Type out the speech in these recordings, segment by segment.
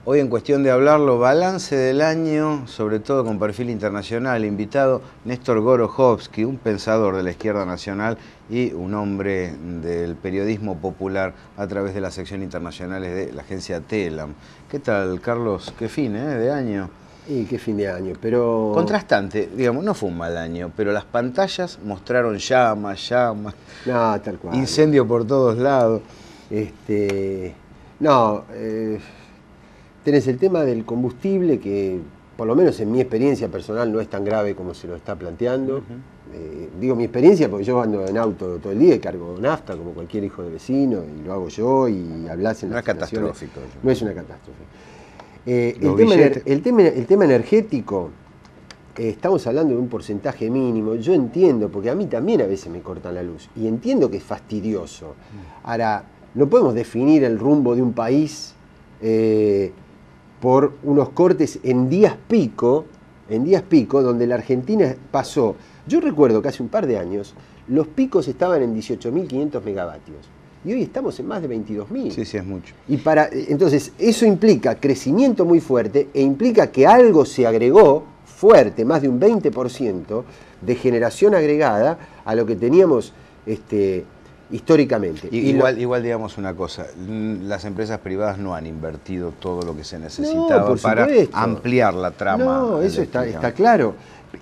Hoy en Cuestión de Hablarlo, balance del año, sobre todo con perfil internacional, invitado Néstor Gorojovsky, un pensador de la izquierda nacional y un hombre del periodismo popular a través de las secciones internacionales de la agencia Telam. ¿Qué tal, Carlos? Qué fin, de año. Y qué fin de año, pero... Contrastante, digamos, no fue un mal año, pero las pantallas mostraron llamas, no, tal cual. Incendio por todos lados. Tenés el tema del combustible que, por lo menos en mi experiencia personal, no es tan grave como se lo está planteando. Digo mi experiencia porque yo ando en auto todo el día y cargo nafta como cualquier hijo de vecino y lo hago yo y hablas en no las es catastrófico. No es una catástrofe. El tema energético, estamos hablando de un porcentaje mínimo. Yo entiendo, porque a mí también a veces me cortan la luz y entiendo que es fastidioso. Ahora, no podemos definir el rumbo de un país por unos cortes en días pico, donde la Argentina pasó. Yo recuerdo que hace un par de años los picos estaban en 18.500 megavatios y hoy estamos en más de 22.000. Sí, es mucho. Entonces, eso implica crecimiento muy fuerte e implica que algo se agregó fuerte, más de un 20% de generación agregada a lo que teníamos históricamente. Igual digamos una cosa, las empresas privadas no han invertido todo lo que se necesitaba para ampliar la trama. No, eso está claro.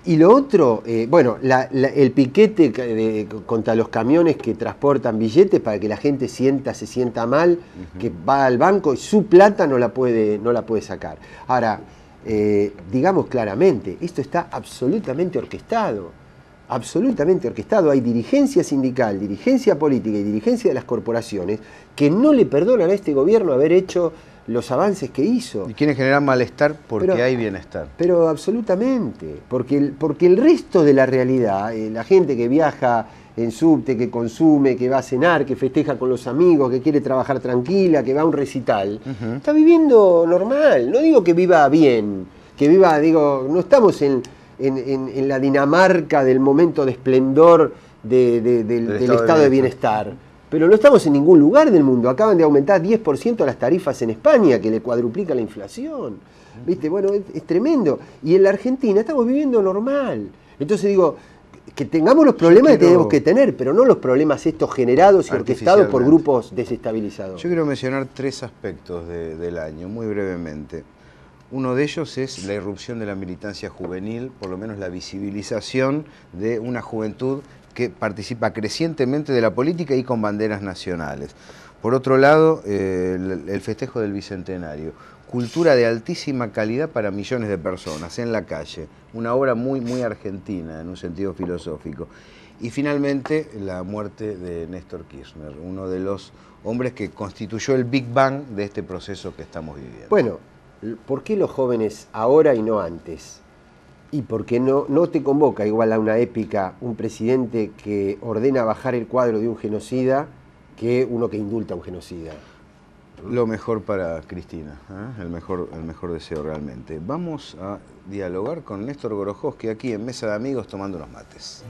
Y lo otro, el piquete contra los camiones que transportan billetes para que la gente se sienta mal, que va al banco y su plata no la puede sacar. Ahora, digamos claramente, esto está absolutamente orquestado. Hay dirigencia sindical, dirigencia política y dirigencia de las corporaciones que no le perdonan a este gobierno haber hecho los avances que hizo. Y quieren generar malestar porque hay bienestar. Pero absolutamente, porque el resto de la realidad, la gente que viaja en subte, que consume, que va a cenar, que festeja con los amigos, que quiere trabajar tranquila, que va a un recital, está viviendo normal. No digo que viva bien, no estamos en la Dinamarca del momento de esplendor del estado de bienestar. Pero no estamos en ningún lugar del mundo. Acaban de aumentar 10% las tarifas en España, que le cuadruplica la inflación. ¿Viste? Bueno, es tremendo. Y en la Argentina estamos viviendo normal. Entonces digo, que tengamos los problemas que tenemos que tener, pero no los problemas estos generados y orquestados por grupos desestabilizadores. Yo quiero mencionar 3 aspectos del año, muy brevemente. Uno de ellos es la irrupción de la militancia juvenil, por lo menos la visibilización de una juventud que participa crecientemente de la política y con banderas nacionales. Por otro lado, el festejo del Bicentenario. Cultura de altísima calidad para millones de personas en la calle. Una obra muy, muy argentina en un sentido filosófico. Y finalmente, la muerte de Néstor Kirchner, uno de los hombres que constituyó el Big Bang de este proceso que estamos viviendo. Bueno, ¿por qué los jóvenes ahora y no antes? Y porque no te convoca igual a una épica un presidente que ordena bajar el cuadro de un genocida que uno que indulta a un genocida. Lo mejor para Cristina, el mejor deseo realmente. Vamos a dialogar con Néstor Gorojovsky aquí en Mesa de Amigos tomando unos mates.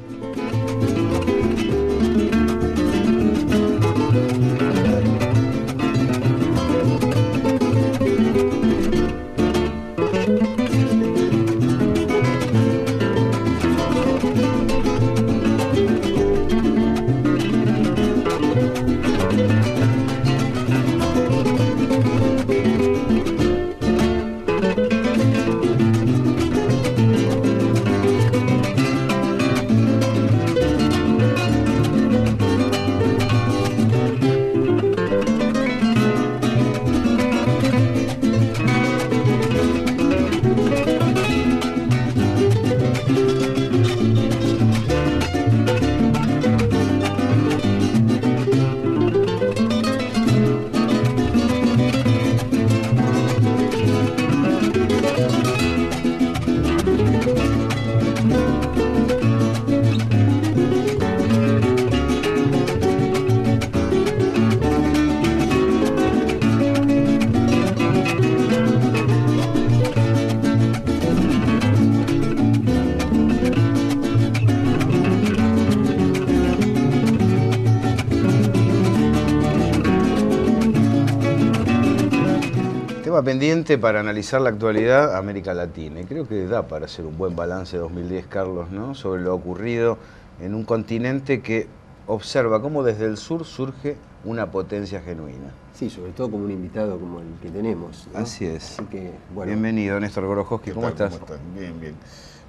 tema pendiente para analizar la actualidad, América Latina. Y creo que da para hacer un buen balance de 2010, Carlos, ¿no? Sobre lo ocurrido en un continente que observa cómo desde el sur surge una potencia genuina. Sí, sobre todo como un invitado como el que tenemos, ¿no? Así es. Así que, bueno. Bienvenido, Néstor Gorojoski. ¿Cómo estás? ¿Cómo estás? Bien, bien.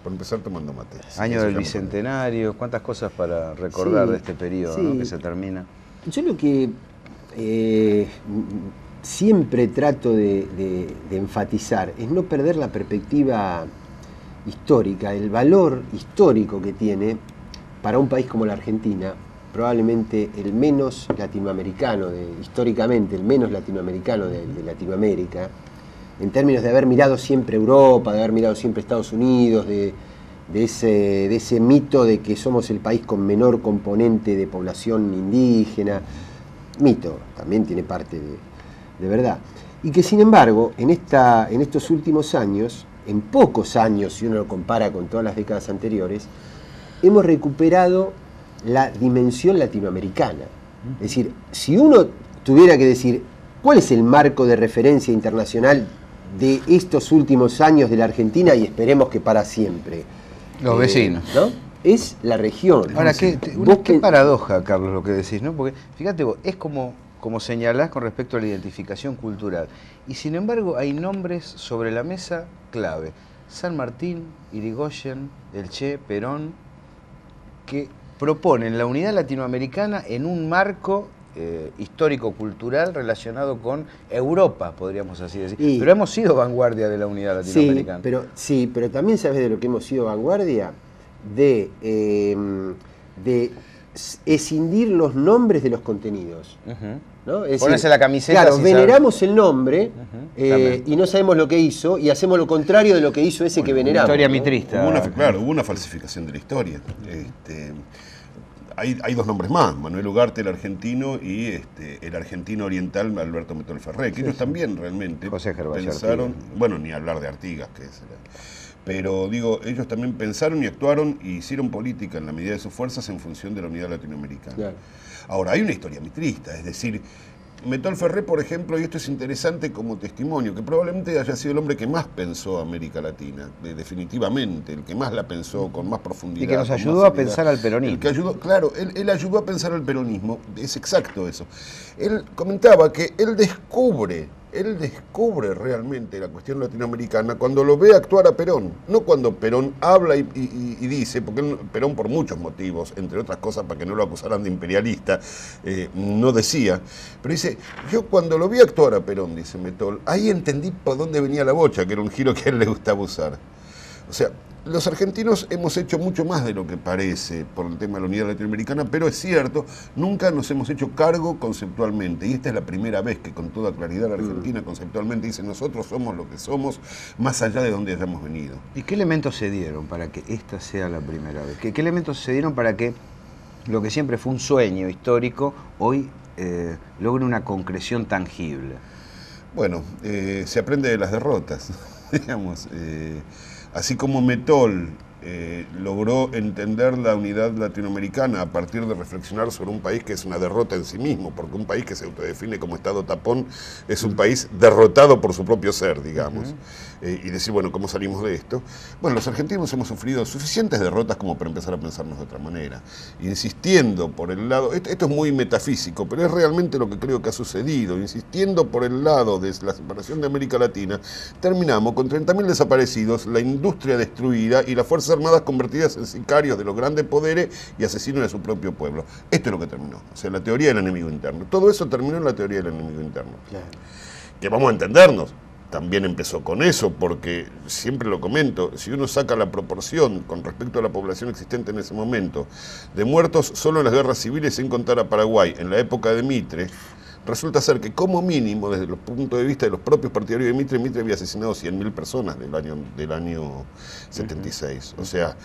Por empezar tomando mate. Año del Bicentenario, cuántas cosas para recordar de este periodo, ¿no? Que se termina. Yo lo que siempre trato de enfatizar es no perder la perspectiva histórica, el valor histórico que tiene para un país como la Argentina, probablemente el menos latinoamericano, históricamente el menos latinoamericano de Latinoamérica, en términos de haber mirado siempre Europa, de haber mirado siempre Estados Unidos, de ese mito de que somos el país con menor componente de población indígena. Mito, también tiene parte de verdad. Y que sin embargo, en estos últimos años, en pocos años, si uno lo compara con todas las décadas anteriores, hemos recuperado la dimensión latinoamericana. Es decir, si uno tuviera que decir cuál es el marco de referencia internacional de estos últimos años de la Argentina, y esperemos que para siempre. Los vecinos. ¿No? Es la región. Ahora, qué paradoja, Carlos, lo que decís, ¿no? Porque, fíjate vos, es como señalás con respecto a la identificación cultural. Y sin embargo, hay nombres sobre la mesa clave. San Martín, Irigoyen, el Che, Perón, que proponen la unidad latinoamericana en un marco histórico-cultural relacionado con Europa, podríamos así decir. Pero hemos sido vanguardia de la unidad latinoamericana. Pero también sabes de lo que hemos sido vanguardia, de escindir los nombres de los contenidos. ¿No? Es ponerse decir, la camiseta. Claro, veneramos el nombre y no sabemos lo que hizo, y hacemos lo contrario de lo que hizo ese que veneramos. Historia mitrista. Hubo una falsificación de la historia. Hay dos nombres más, Manuel Ugarte, el argentino, y el argentino oriental, Alberto Metol Ferré, que ellos también realmente pensaron, bueno, ni hablar de Artigas, pero digo, ellos también pensaron y actuaron y hicieron política en la medida de sus fuerzas en función de la unidad latinoamericana. Claro. Ahora, hay una historia mitrista, es decir, Metol Ferré, por ejemplo, y esto es interesante como testimonio, que probablemente haya sido el hombre que más pensó América Latina, definitivamente, el que más la pensó con más profundidad. Y que nos ayudó a pensar al peronismo. Él ayudó a pensar al peronismo, es exacto eso. Él comentaba que él descubre realmente la cuestión latinoamericana cuando lo ve actuar a Perón, no cuando Perón habla y dice, porque Perón por muchos motivos, entre otras cosas para que no lo acusaran de imperialista, no decía, pero dice, yo cuando lo vi actuar a Perón, dice Metol, ahí entendí por dónde venía la bocha, que era un giro que a él le gustaba usar. O sea, los argentinos hemos hecho mucho más de lo que parece por el tema de la unidad latinoamericana, pero es cierto, nunca nos hemos hecho cargo conceptualmente. Y esta es la primera vez que con toda claridad la Argentina conceptualmente dice nosotros somos lo que somos, más allá de donde hayamos venido. ¿Y qué elementos se dieron para que esta sea la primera vez? ¿Qué elementos se dieron para que lo que siempre fue un sueño histórico hoy logre una concreción tangible? Bueno, se aprende de las derrotas, digamos. Así como Metol logró entender la unidad latinoamericana a partir de reflexionar sobre un país que es una derrota en sí mismo, porque un país que se autodefine como Estado tapón es un país derrotado por su propio ser, digamos. Y decir, bueno, ¿cómo salimos de esto? Bueno, los argentinos hemos sufrido suficientes derrotas como para empezar a pensarnos de otra manera. Insistiendo por el lado, esto es muy metafísico, pero es realmente lo que creo que ha sucedido, insistiendo por el lado de la separación de América Latina, terminamos con 30.000 desaparecidos, la industria destruida y las Fuerzas Armadas convertidas en sicarios de los grandes poderes y asesinos de su propio pueblo. Esto es lo que terminó, o sea, la teoría del enemigo interno. Todo eso terminó en la teoría del enemigo interno. Claro. Que vamos a entendernos. También empezó con eso, porque siempre lo comento, si uno saca la proporción con respecto a la población existente en ese momento, de muertos solo en las guerras civiles sin contar a Paraguay, en la época de Mitre, resulta ser que como mínimo, desde el punto de vista de los propios partidarios de Mitre había asesinado 100.000 personas del año 76. O sea,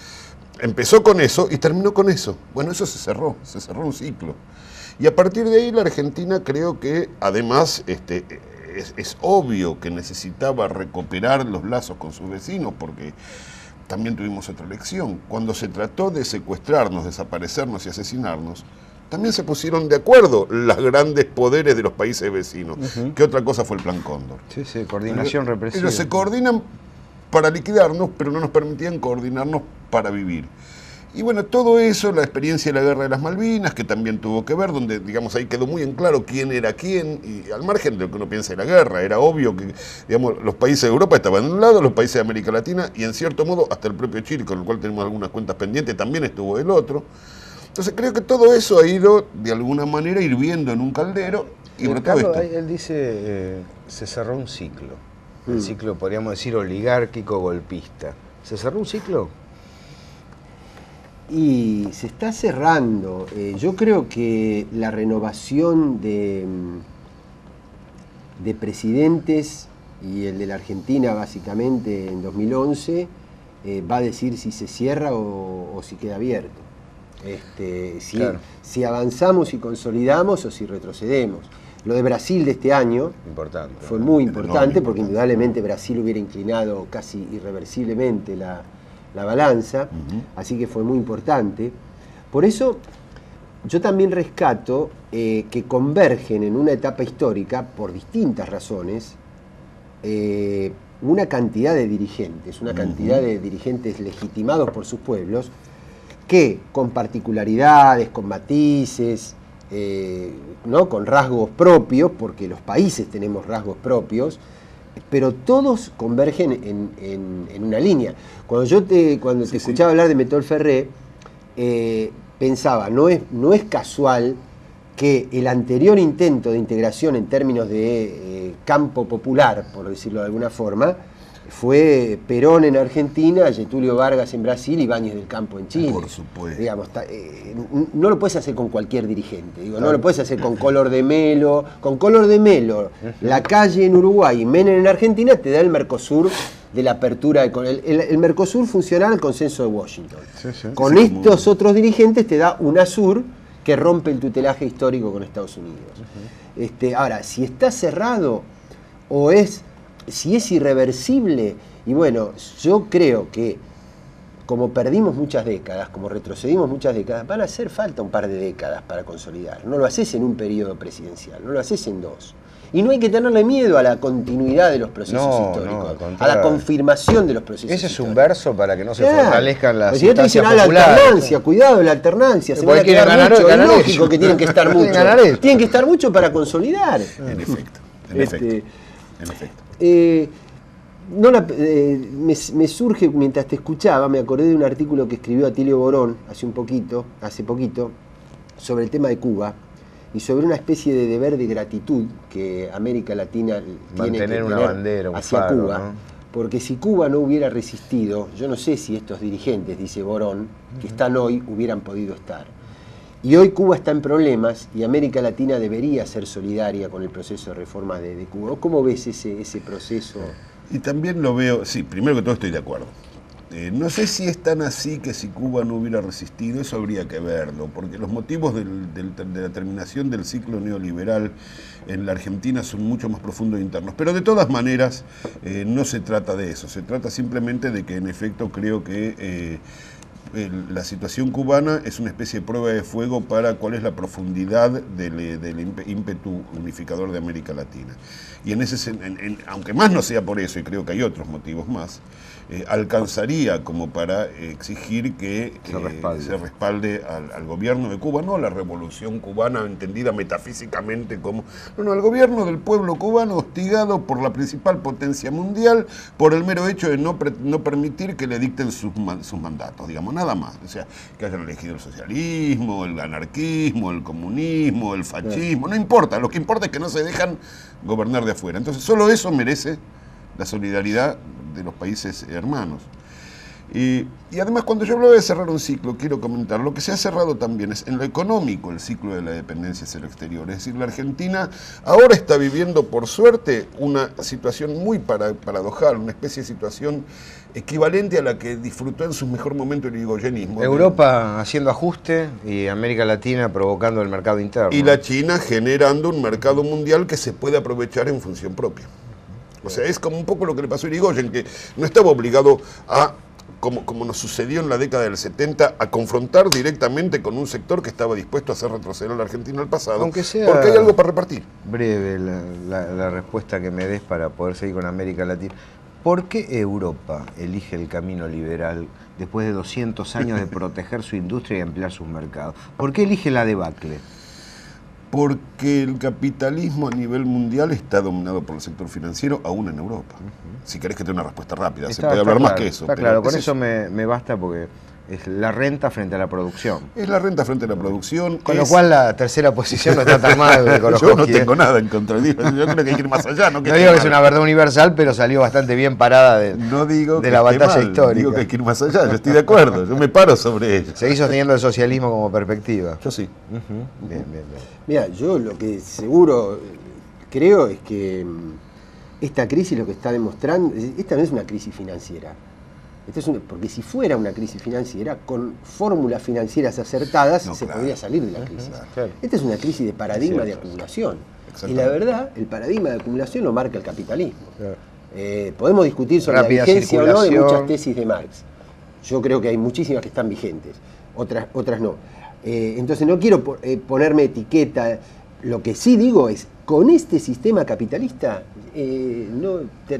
empezó con eso y terminó con eso. Bueno, eso se cerró un ciclo. Y a partir de ahí la Argentina creo que además es obvio que necesitaba recuperar los lazos con sus vecinos, porque también tuvimos otra lección. Cuando se trató de secuestrarnos, desaparecernos y asesinarnos, también se pusieron de acuerdo los grandes poderes de los países vecinos. ¿Qué otra cosa fue el Plan Cóndor? Sí, coordinación represiva. Ellos se coordinan para liquidarnos, pero no nos permitían coordinarnos para vivir. Y bueno, todo eso, la experiencia de la Guerra de las Malvinas, que también tuvo que ver, donde, digamos, ahí quedó muy en claro quién era quién, y al margen de lo que uno piensa de la guerra, era obvio que, digamos, los países de Europa estaban de un lado, los países de América Latina, y en cierto modo, hasta el propio Chile, con el cual tenemos algunas cuentas pendientes, también estuvo del otro. Entonces creo que todo eso ha ido, de alguna manera, hirviendo en un caldero, y brotó Carlos, esto. él dice, se cerró un ciclo, el ciclo, podríamos decir, oligárquico, golpista. ¿Se cerró un ciclo? Y se está cerrando. Yo creo que la renovación de presidentes, y el de la Argentina básicamente en 2011, va a decir si se cierra o si queda abierto. Claro. Si avanzamos y consolidamos o si retrocedemos. Lo de Brasil de este año Importante. fue muy importante porque importante. indudablemente Brasil hubiera inclinado casi irreversiblemente la balanza, así que fue muy importante. Por eso yo también rescato que convergen en una etapa histórica, por distintas razones, una cantidad de dirigentes, legitimados por sus pueblos, que con particularidades, con matices, ¿no? Con rasgos propios, porque los países tenemos rasgos propios, pero todos convergen en una línea. Cuando te escuchaba hablar de Metol Ferré, pensaba, no es casual que el anterior intento de integración en términos de campo popular, por decirlo de alguna forma, fue Perón en Argentina, Getúlio Vargas en Brasil y Ibáñez del Campo en Chile. Por supuesto. Digamos, no lo puedes hacer con cualquier dirigente, no lo puedes hacer con Collor de Mello. Con Collor de Mello, Lacalle en Uruguay y Menem en Argentina te da el Mercosur de la apertura. El Mercosur funcional al consenso de Washington. Con estos otros dirigentes te da UNASUR que rompe el tutelaje histórico con Estados Unidos. Ahora, si está cerrado o si es irreversible, y bueno, yo creo que como perdimos muchas décadas, como retrocedimos muchas décadas, van a hacer falta un par de décadas para consolidar. No lo haces en un periodo presidencial, no lo haces en 2. Y no hay que tenerle miedo a la continuidad de los procesos históricos, a la confirmación de los procesos históricos. Ese es un históricos. verso para que no se fortalezcan las pues si no te dicen, instancias la populares. alternancia, cuidado, la alternancia, se Porque van a quedar quieren mucho, ganar es lógico ellos. que tienen que estar mucho. Quieren ganar ellos. Tienen que estar mucho para consolidar. En efecto, en efecto. Me surge, mientras te escuchaba, me acordé de un artículo que escribió Atilio Borón hace poquito, sobre el tema de Cuba y sobre una especie de deber de gratitud que América Latina tiene que tener una bandera, un hacia faro, Cuba. ¿no? Porque si Cuba no hubiera resistido, yo no sé si estos dirigentes, dice Borón, que están hoy, hubieran podido estar. Y hoy Cuba está en problemas y América Latina debería ser solidaria con el proceso de reforma de Cuba. ¿Cómo ves ese proceso? Y también lo veo, sí, primero que todo estoy de acuerdo. No sé si es tan así que si Cuba no hubiera resistido, eso habría que verlo, porque los motivos de la terminación del ciclo neoliberal en la Argentina son mucho más profundos e internos. Pero de todas maneras, no se trata de eso, se trata simplemente de que en efecto creo que la situación cubana es una especie de prueba de fuego para cuál es la profundidad del ímpetu unificador de América Latina. Y aunque más no sea por eso, y creo que hay otros motivos más, alcanzaría como para exigir que se respalde al gobierno de Cuba, no a la revolución cubana entendida metafísicamente como... No, al gobierno del pueblo cubano hostigado por la principal potencia mundial por el mero hecho de no permitir que le dicten sus mandatos, digamos, nada más. O sea, que hayan elegido el socialismo, el anarquismo, el comunismo, el fascismo, no importa, lo que importa es que no se dejan gobernar de afuera. Entonces, solo eso merece la solidaridad de los países hermanos. Y además, cuando yo hablo de cerrar un ciclo, quiero comentar, lo que se ha cerrado también es en lo económico el ciclo de la dependencia hacia el exterior. Es decir, la Argentina ahora está viviendo, por suerte, una situación muy paradojal, una especie de situación equivalente a la que disfrutó en su mejor momento el irigoyenismo. Europa haciendo ajuste y América Latina provocando el mercado interno. Y la China generando un mercado mundial que se puede aprovechar en función propia. O sea, es como un poco lo que le pasó a Irigoyen, que no estaba obligado a como nos sucedió en la década del 70, a confrontar directamente con un sector que estaba dispuesto a hacer retroceder a la Argentina al pasado, Aunque sea porque hay algo para repartir. Breve la respuesta que me des para poder seguir con América Latina. ¿Por qué Europa elige el camino liberal después de 200 años de proteger su industria y ampliar sus mercados? ¿Por qué elige la debacle? Porque el capitalismo a nivel mundial está dominado por el sector financiero, aún en Europa. Si querés que te dé una respuesta rápida, se puede hablar más que eso. Está claro, con eso me basta porque es la renta frente a la producción. Es la renta frente a la producción. Con lo cual la tercera posición no está tan mal. Yo no tengo nada en contra. Yo creo que hay que ir más allá. No digo que es una verdad universal, pero salió bastante bien parada de la batalla histórica. Digo que hay que ir más allá, yo estoy de acuerdo. Yo me paro sobre ello. Seguís sosteniendo el socialismo como perspectiva. Yo sí. Bien. Mira, yo lo que seguro creo es que esta crisis lo que está demostrando, esta no es una crisis financiera. Porque si fuera una crisis financiera, con fórmulas financieras acertadas se podría salir de la crisis. Claro. Esta es una crisis de paradigma de acumulación. Y la verdad, el paradigma de acumulación lo marca el capitalismo. Claro. Podemos discutir sobre Rápida la vigencia o no de muchas circulación. tesis de Marx. Yo creo que hay muchísimas que están vigentes, otras no. Entonces no quiero ponerme etiqueta. Lo que sí digo es, con este sistema capitalista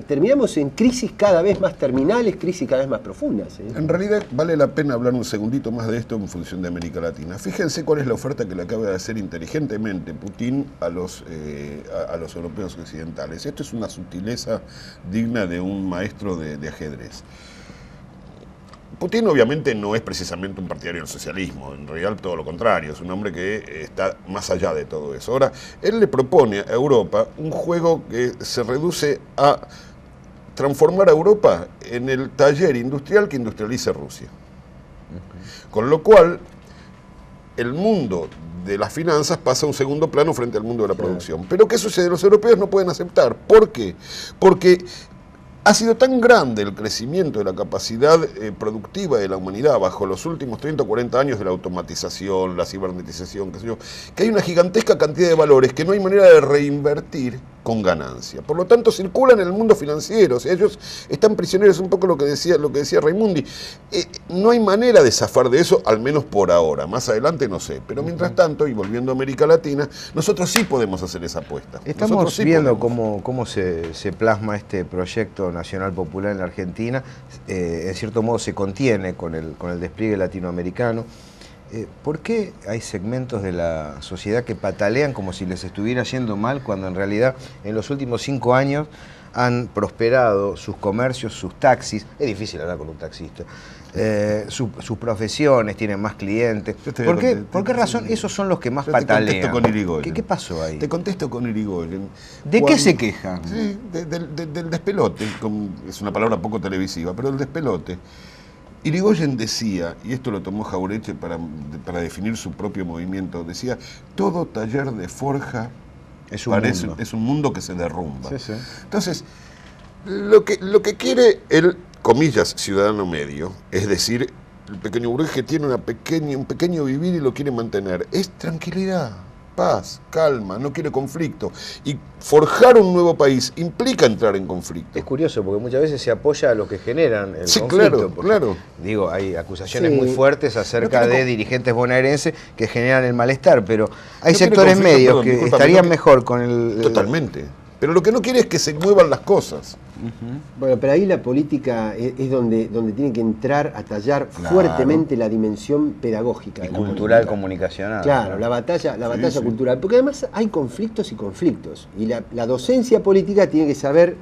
terminamos en crisis cada vez más terminales, crisis cada vez más profundas. En realidad vale la pena hablar un segundito más de esto en función de América Latina. Fíjense cuál es la oferta que le acaba de hacer inteligentemente Putin a los europeos occidentales. Esto es una sutileza digna de un maestro de ajedrez. Putin obviamente no es precisamente un partidario del socialismo, en realidad todo lo contrario, es un hombre que está más allá de todo eso. Ahora, él le propone a Europa un juego que se reduce a transformar a Europa en el taller industrial que industrializa Rusia. Con lo cual, el mundo de las finanzas pasa a un segundo plano frente al mundo de la producción. Pero ¿qué sucede? Los europeos no pueden aceptar. ¿Por qué? Porque ha sido tan grande el crecimiento de la capacidad productiva de la humanidad bajo los últimos 30 o 40 años de la automatización, la cibernetización, qué sé yo, que hay una gigantesca cantidad de valores que no hay manera de reinvertir con ganancia. Por lo tanto, circulan en el mundo financiero. O sea, ellos están prisioneros, un poco lo que decía Raimundi. No hay manera de zafar de eso, al menos por ahora. Más adelante no sé. Pero mientras tanto, y volviendo a América Latina, nosotros sí podemos hacer esa apuesta. Estamos sí viendo podemos. cómo se plasma este proyecto nacional popular en la Argentina. En cierto modo se contiene con el despliegue latinoamericano. ¿Por qué hay segmentos de la sociedad que patalean como si les estuviera yendo mal, cuando en realidad en los últimos 5 años han prosperado sus comercios, sus taxis? Es difícil hablar con un taxista. Sus profesiones, tienen más clientes. ¿Por qué razón esos son los que más patalean? Te contesto con Irigoyen. ¿Qué pasó ahí? Te contesto con Irigoyen. ¿De qué se quejan? Sí, del despelote. Es una palabra poco televisiva, pero el despelote. Irigoyen decía, y esto lo tomó Jauretche para definir su propio movimiento, decía, todo taller de forja es un mundo que se derrumba. Sí. Entonces, lo que quiere el, comillas, ciudadano medio, es decir, el pequeño burgués que tiene un pequeño vivir y lo quiere mantener, es tranquilidad, paz, calma, no quiere conflicto. Y forjar un nuevo país implica entrar en conflicto. Es curioso, porque muchas veces se apoya a lo que generan el conflicto. Claro, porque, claro. Digo, hay acusaciones muy fuertes acerca de dirigentes bonaerenses que generan el malestar, pero hay sectores medios que estarían mejor con el... Totalmente. Pero lo que no quiere es que se muevan las cosas. Bueno, pero ahí la política es donde tiene que entrar a tallar fuertemente la dimensión pedagógica. Y cultural, comunicacional. Claro, la batalla cultural. Porque además hay conflictos y conflictos. Y la docencia política tiene que saber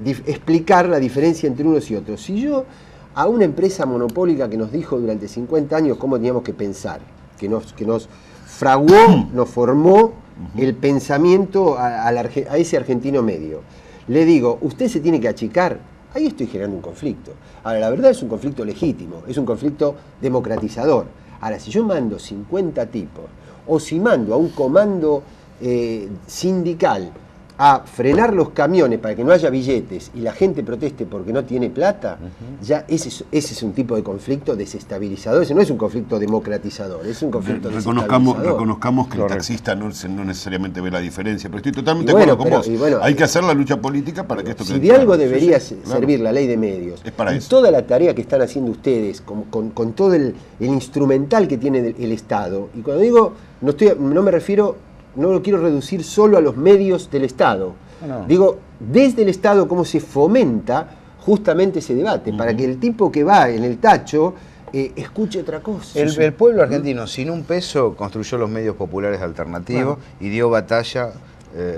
explicar la diferencia entre unos y otros. Si yo a una empresa monopólica que nos dijo durante 50 años cómo teníamos que pensar, que nos fraguó, nos formó el pensamiento a ese argentino medio, le digo, usted se tiene que achicar, ahí estoy generando un conflicto. Ahora, la verdad es un conflicto legítimo, es un conflicto democratizador. Ahora, si yo mando 50 tipos, o si mando a un comando sindical a frenar los camiones para que no haya billetes y la gente proteste porque no tiene plata, ya ese es un tipo de conflicto desestabilizador. Ese no es un conflicto democratizador, es un conflicto desestabilizador. Reconozcamos que Correcto. el taxista no necesariamente ve la diferencia, pero estoy totalmente Y de bueno, acuerdo con pero- vos. y bueno, Hay que hacer la lucha política para que esto Si quede de claro. algo debería Sí, claro. servir la ley de medios, Es para y eso. toda la tarea que están haciendo ustedes, con todo el instrumental que tiene el Estado, y cuando digo, no me refiero, no lo quiero reducir solo a los medios del Estado, No. digo, desde el Estado cómo se fomenta justamente ese debate, para que el tipo que va en el tacho escuche otra cosa. El pueblo argentino sin un peso construyó los medios populares alternativos y dio batalla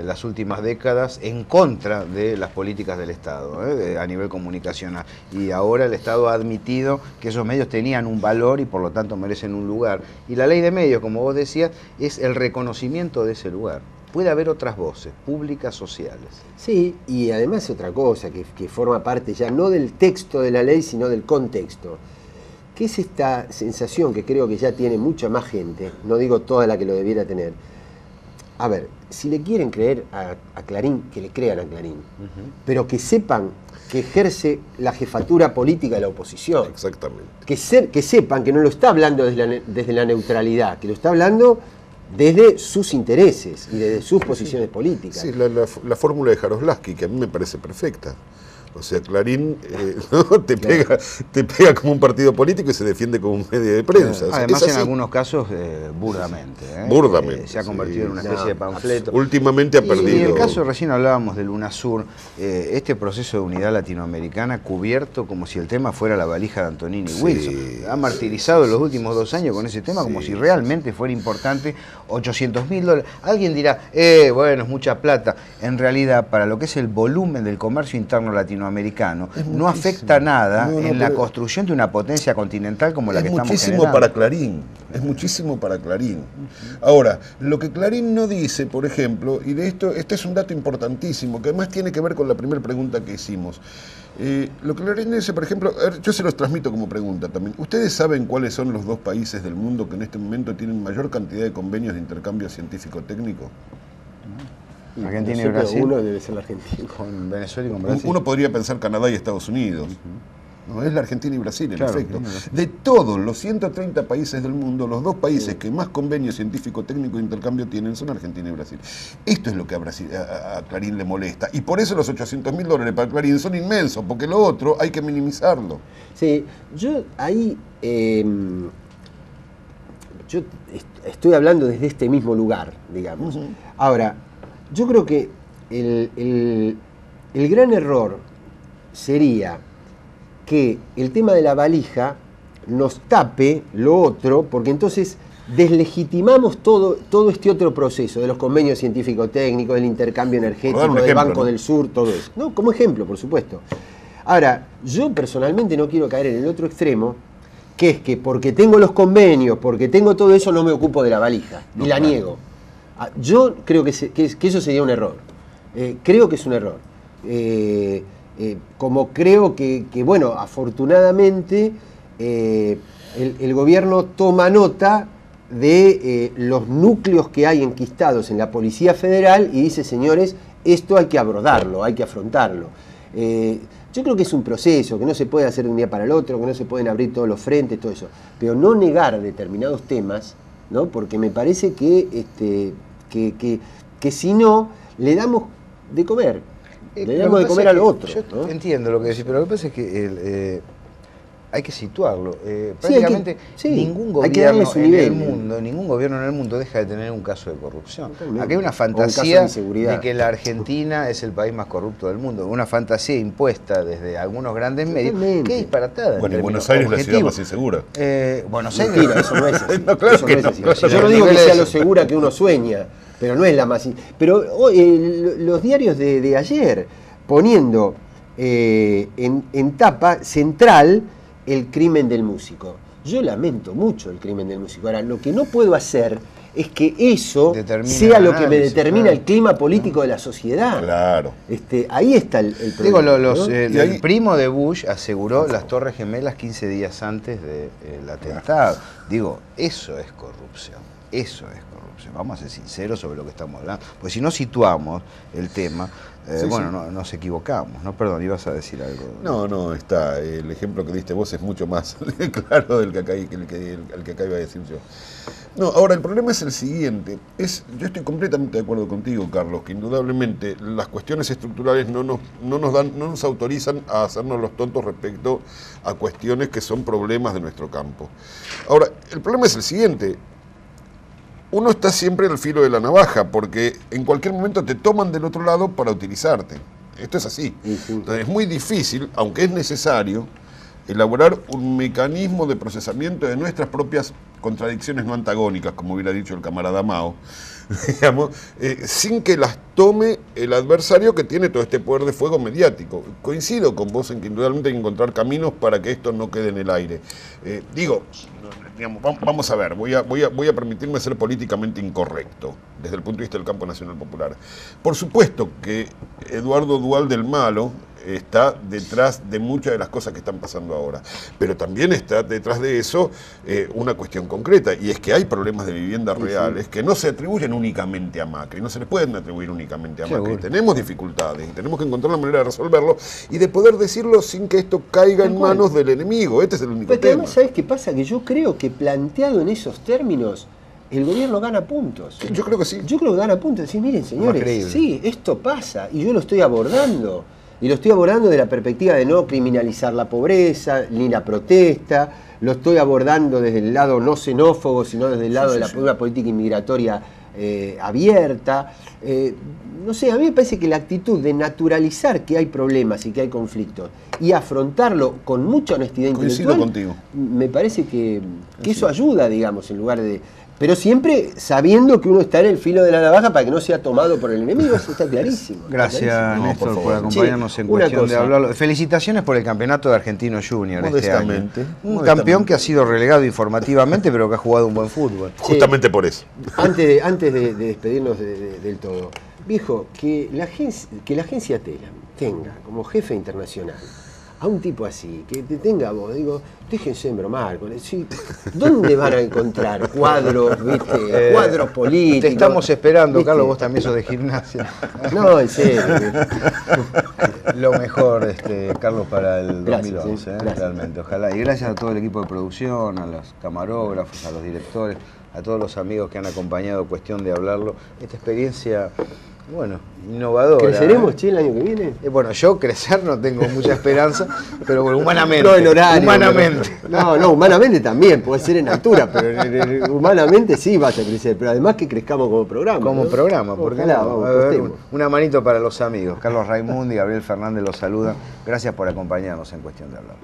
las últimas décadas en contra de las políticas del Estado a nivel comunicacional. Y ahora el Estado ha admitido que esos medios tenían un valor y por lo tanto merecen un lugar. Y la ley de medios, como vos decías, es el reconocimiento de ese lugar. Puede haber otras voces, públicas, sociales. Sí, y además otra cosa que forma parte ya no del texto de la ley, sino del contexto, que es esta sensación que creo que ya tiene mucha más gente, no digo toda la que lo debiera tener. A ver, si le quieren creer a Clarín, que le crean a Clarín, pero que sepan que ejerce la jefatura política de la oposición. Exactamente. Que sepan que no lo está hablando desde la neutralidad, que lo está hablando desde sus intereses y desde sus posiciones políticas. Sí, la fórmula de Jaroslavsky, que a mí me parece perfecta. O sea, Clarín ¿no? te pega como un partido político y se defiende como un medio de prensa. O sea, Además, es en así. algunos casos, burdamente. Burdamente, se ha convertido sí. en una especie de panfleto. Últimamente ha Y perdido. el caso, recién hablábamos del UNASUR, este proceso de unidad latinoamericana cubierto como si el tema fuera la valija de Antonini Sí. Wilson. Ha martirizado los últimos 2 años con ese tema como si realmente fuera importante. $800.000. Alguien dirá, bueno, es mucha plata. En realidad, para lo que es el volumen del comercio interno latinoamericano, no afecta nada en la construcción de una potencia continental como la que estamos muchísimo generando. para Clarín, es muchísimo para Clarín. Ahora, lo que Clarín no dice, por ejemplo, y de esto, este es un dato importantísimo, que además tiene que ver con la primera pregunta que hicimos. Lo que Clarín dice, por ejemplo, a ver, yo se los transmito como pregunta también. ¿Ustedes saben cuáles son los 2 países del mundo que en este momento tienen mayor cantidad de convenios de intercambio científico-técnico? Argentina y No sé, pero Brasil. uno debe ser la Argentina. Con Venezuela y con Brasil. Uno podría pensar Canadá y Estados Unidos. No, es la Argentina y Brasil, en Claro, efecto. Argentina y Brasil. De todos los 130 países del mundo, los 2 países que más convenios científico-técnico de intercambio tienen son Argentina y Brasil. Esto es lo que a Clarín le molesta. Y por eso los $800.000 para Clarín son inmensos, porque lo otro hay que minimizarlo. Sí, yo ahí yo estoy hablando desde este mismo lugar, digamos. Ahora, yo creo que el gran error sería que el tema de la valija nos tape lo otro, porque entonces deslegitimamos todo este otro proceso de los convenios científico-técnicos, del intercambio Por dar energético, un del ejemplo, Banco ¿no? del Sur, todo eso. No, como ejemplo, por supuesto. Ahora, yo personalmente no quiero caer en el otro extremo, que es que porque tengo los convenios, porque tengo todo eso, no me ocupo de la valija, y la niego. Yo creo que eso sería un error. Creo que es un error. Como creo que, bueno, afortunadamente el gobierno toma nota de los núcleos que hay enquistados en la Policía Federal y dice, señores, esto hay que abordarlo, hay que afrontarlo. Yo creo que es un proceso, que no se puede hacer de un día para el otro, que no se pueden abrir todos los frentes, todo eso. Pero no negar determinados temas, ¿no? Porque me parece que si no, le damos de comer. Le damos de comer a lo otro. Yo ¿no? entiendo lo que decís, pero lo que pasa es que hay que situarlo. hay Prácticamente que- ningún hay que darle gobierno su en nivel. el mundo, ningún gobierno en el mundo deja de tener un caso de corrupción. Totalmente. Aquí hay una O un caso de fantasía inseguridad. de que la Argentina es el país más corrupto del mundo, una fantasía impuesta desde algunos grandes medios, Totalmente. que disparatada. en Bueno, y términos Buenos Aires es la ciudad objetivos. más insegura. Buenos Aires. Mentira, eso no es así. No, claro Eso que no es no. así. Pero Yo no los digo que niveles- sea lo segura que uno sueña, pero no es la más... Pero los diarios de ayer, poniendo en tapa central el crimen del músico. Yo lamento mucho el crimen del músico. Ahora, lo que no puedo hacer es que eso Determina sea el lo que me análisis, determina claro. el clima político de la sociedad. Claro. Ahí está el problema. Digo, ¿no? Y ahí- el primo de Bush aseguró las Torres Gemelas 15 días antes del atentado. Digo, eso es corrupción. Eso es corrupción. Vamos a ser sinceros sobre lo que estamos hablando. Porque si no situamos el tema, nos equivocamos, ¿no? Perdón, ibas a decir algo. No, está. El ejemplo que diste vos es mucho más claro del que acá, el que acá iba a decir yo. No, ahora el problema es el siguiente. Yo estoy completamente de acuerdo contigo, Carlos, que indudablemente las cuestiones estructurales no nos autorizan a hacernos los tontos respecto a cuestiones que son problemas de nuestro campo. Ahora, el problema es el siguiente. Uno está siempre al filo de la navaja, porque en cualquier momento te toman del otro lado para utilizarte. Esto es así. Entonces es muy difícil, aunque es necesario, elaborar un mecanismo de procesamiento de nuestras propias contradicciones no antagónicas, como hubiera dicho el camarada Mao, digamos, sin que las tome el adversario que tiene todo este poder de fuego mediático. Coincido con vos en que indudablemente hay que encontrar caminos para que esto no quede en el aire. Vamos a ver, voy a permitirme ser políticamente incorrecto desde el punto de vista del campo nacional popular. Por supuesto que Eduardo Duhalde del Malo está detrás de muchas de las cosas que están pasando ahora, pero también está detrás de eso una cuestión concreta, y es que hay problemas de vivienda reales que no se atribuyen únicamente a Macri, no se les pueden atribuir únicamente a Macri. Tenemos dificultades y tenemos que encontrar la manera de resolverlo y de poder decirlo sin que esto caiga en manos del enemigo. Este es el único tema. Además, ¿sabes qué pasa? Que yo creo que planteado en esos términos, el gobierno gana puntos. Yo creo que sí. Yo creo que gana puntos. Decir, miren, señores, sí, esto pasa y yo lo estoy abordando. Y lo estoy abordando desde la perspectiva de no criminalizar la pobreza, ni la protesta. Lo estoy abordando desde el lado no xenófobo, sino desde el lado de una política inmigratoria abierta. No sé, a mí me parece que la actitud de naturalizar que hay problemas y que hay conflictos y afrontarlo con mucha honestidad intelectual, contigo. Me parece que eso ayuda, digamos, en lugar de... Pero siempre sabiendo que uno está en el filo de la navaja para que no sea tomado por el enemigo, eso está clarísimo. Gracias, Néstor, por acompañarnos en cuestión de hablarlo. Felicitaciones por el campeonato de Argentino Junior este año. Un campeón que ha sido relegado informativamente, pero que ha jugado un buen fútbol. Justamente por eso. Antes de despedirnos del todo, viejo, que la agencia Telam tenga como jefe internacional a un tipo así, que te tenga vos, digo, déjense embromar con eso. ¿Dónde van a encontrar cuadros, viste, cuadros políticos? Te estamos esperando, ¿viste? Carlos, vos también sos de gimnasia. No, en serio. Lo mejor, Carlos, para el 2011, gracias. Realmente, ojalá. Y gracias a todo el equipo de producción, a los camarógrafos, a los directores, a todos los amigos que han acompañado Cuestión de Hablarlo. Esta experiencia... Bueno, innovadora. ¿Creceremos, Che, el año que viene? Bueno, yo crecer no tengo mucha esperanza, pero bueno, humanamente. No, en horario. Humanamente. No, humanamente también, puede ser en altura, pero humanamente sí vas a crecer, pero además que crezcamos como programa. Como programa, porque ojalá, vamos, una manito para los amigos. Carlos Raimundi y Gabriel Fernández los saludan. Gracias por acompañarnos en Cuestión de Hablar.